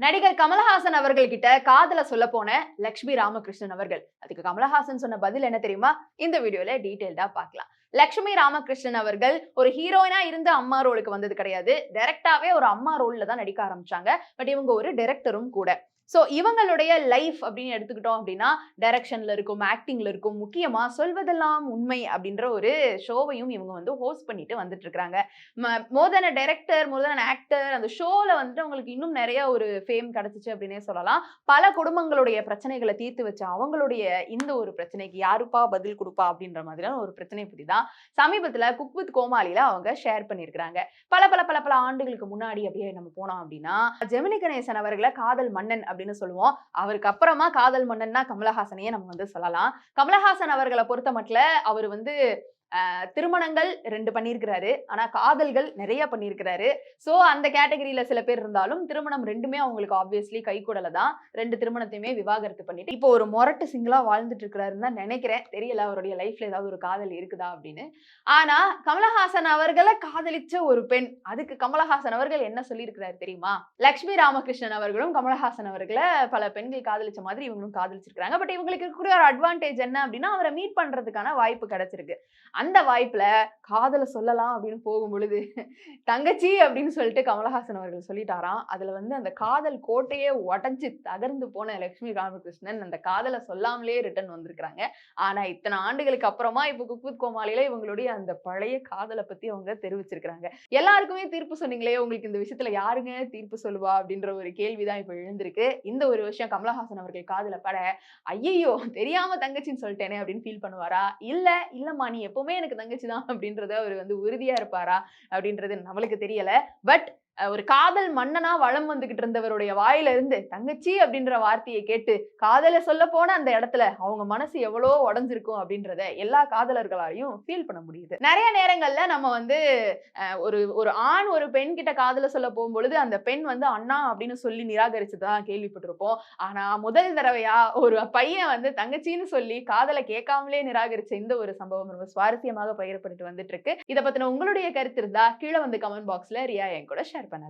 நடிகர் கமலஹாசன் அவர்கள் கிட்ட காதல சொல்ல போன லட்சுமி ராமகிருஷ்ணன் அவர்கள். அதுக்கு கமலஹாசன் சொன்ன பதில் என்ன தெரியுமா? இந்த வீடியோல டீடைல்டா பார்க்கலாம். லட்சுமி ராமகிருஷ்ணன் அவர்கள் ஒரு ஹீரோயினா இருந்து அம்மா ரோலுக்கு வந்தது கிடையாது. டைரக்டாவே ஒரு அம்மா ரோல்ல தான் நடிக்க ஆரம்பிச்சாங்க. பட் இவங்க ஒரு டைரக்டரும் கூட. சோ இவங்களுடைய லைஃப் அப்படின்னு எடுத்துக்கிட்டோம் அப்படின்னா டைரக்ஷன்ல இருக்கும், ஆக்டிங்ல இருக்கும், முக்கியமா சொல்வதெல்லாம் உண்மை அப்படின்ற ஒரு ஷோவையும் இவங்க வந்து ஹோஸ்ட் பண்ணிட்டு வந்துட்டு இருக்காங்க. மோர் தென் டைரக்டர், மோர் தென் ஆக்டர், அந்த ஷோல வந்துட்டு அவங்களுக்கு இன்னும் நிறைய ஒரு ஃபேம் கிடைச்சிச்சு அப்படின்னே சொல்லலாம். பல குடும்பங்களுடைய பிரச்சனைகளை தீர்த்து வச்ச அவங்களுடைய இந்த ஒரு பிரச்சனைக்கு யாருப்பா பதில் கொடுப்பா அப்படின்ற மாதிரியான ஒரு பிரச்சனை பத்தி தான் சமீபத்துல குக் வித் கோமாளில அவங்க ஷேர் பண்ணியிருக்கிறாங்க. பல பல பல பல ஆண்டுகளுக்கு முன்னாடி அப்படியே நம்ம போனோம் அப்படின்னா ஜெமினி கணேசன் அவர்களை காதல் மன்னன் அப்படின்னு சொல்லுவோம். அவருக்கு அப்புறமா காதல் மன்னன்னா கமலஹாசனையே நம்ம வந்து சொல்லலாம். கமலஹாசன் அவர்களை பொறுத்த மட்டும் அவர் வந்து திருமணங்கள் 2 பண்ணியிருக்கிறாரு. ஆனா காதல்கள் நிறைய பண்ணியிருக்கிறாரு. சோ அந்த கேட்டகரியில சில பேர் இருந்தாலும் திருமணம் 2மே அவங்களுக்கு ஆப்வியஸ்லி கைகூடல தான். 2 திருமணத்தையுமே விவாகரத்து பண்ணிட்டு இப்போ ஒரு மொரட்டு சிங்கிளா வாழ்ந்துட்டு இருக்கிறாருன்னு தான் நினைக்கிறேன். தெரியல அவருடைய லைஃப்ல ஏதாவது ஒரு காதல் இருக்குதா அப்படின்னு. ஆனா கமலஹாசன் அவர்களை காதலிச்ச ஒரு பெண், அதுக்கு கமலஹாசன் அவர்கள் என்ன சொல்லியிருக்கிறாரு தெரியுமா? லட்சுமி ராமகிருஷ்ணன் அவர்களும் கமலஹாசன் அவர்களை பல பெண்கள் காதலிச்ச மாதிரி இவங்களும் காதலிச்சிருக்காங்க. பட் இவங்களுக்கு இருக்கக்கூடிய ஒரு அட்வான்டேஜ் என்ன அப்படின்னா அவரை மீட் பண்றதுக்கான வாய்ப்பு கிடைச்சிருக்கு. அந்த வாய்ப்புல காதல சொல்லலாம் அப்படின்னு போகும் பொழுது தங்கச்சி அப்படின்னு சொல்லிட்டு கமலஹாசன் அவர்கள் சொல்லிட்டாராம். அதுல வந்து அந்த காதல் கோட்டையே உடைஞ்சு தகர்ந்து போன லட்சுமி ராமகிருஷ்ணன் அந்த காதலை சொல்லாமலே ரிட்டர்ன் வந்திருக்காங்க. ஆனா இத்தனை ஆண்டுகளுக்கு அப்புறமா இப்ப குக் வித் கோமாளில இவங்களுடைய அந்த பழைய காதலை பத்தி அவங்க தெரிவிச்சிருக்காங்க. எல்லாருக்குமே தீர்ப்பு சொன்னீங்களே, உங்களுக்கு இந்த விஷயத்துல யாருங்க தீர்ப்பு சொல்லுவா அப்படின்ற ஒரு கேள்விதான் இப்ப எழுந்திருக்கு. இந்த ஒரு விஷயம் கமலஹாசன் அவர்கள் காதல பட ஐயையோ தெரியாம தங்கச்சின்னு சொல்லிட்டேனே அப்படின்னு ஃபீல் பண்ணுவாரா? இல்லம்மா நீ எப்பவுமே எனக்கு தங்கச்சி தான் அப்படின்றத அவரு வந்து உறுதியா இருப்பாரா அப்படின்றது நம்மளுக்கு தெரியல. பட் ஒரு காதல் மன்னனா வலம் வந்துகிட்டு இருந்தவருடைய வாயில இருந்து தங்கச்சி அப்படின்ற வார்த்தையை கேட்டு காதல சொல்ல போன அந்த இடத்துல அவங்க மனசு எவ்வளோ உடைஞ்சிருக்கும் அப்படின்றத எல்லா காதலர்களாலையும் ஃபீல் பண்ண முடியுது. நிறைய நேரங்கள்ல நம்ம வந்து ஒரு ஒரு ஆண் ஒரு பெண் கிட்ட காதல சொல்ல போகும்பொழுது அந்த பெண் வந்து அண்ணா அப்படின்னு சொல்லி நிராகரிச்சதான் கேள்விப்பட்டிருப்போம். ஆனா முதல் தடவையா ஒரு பையன் வந்து தங்கச்சின்னு சொல்லி காதல கேட்காமலே நிராகரிச்ச இந்த ஒரு சம்பவம் ரொம்ப சுவாரஸ்யமாக பகிரப்பட்டு வந்துட்டு இருக்கு. இத பத்தின உங்களுடைய கருத்து இருந்தா கீழே வந்து கமெண்ட் பாக்ஸ்ல ரியா என் கூட ஷேர் பண்ணலாம்.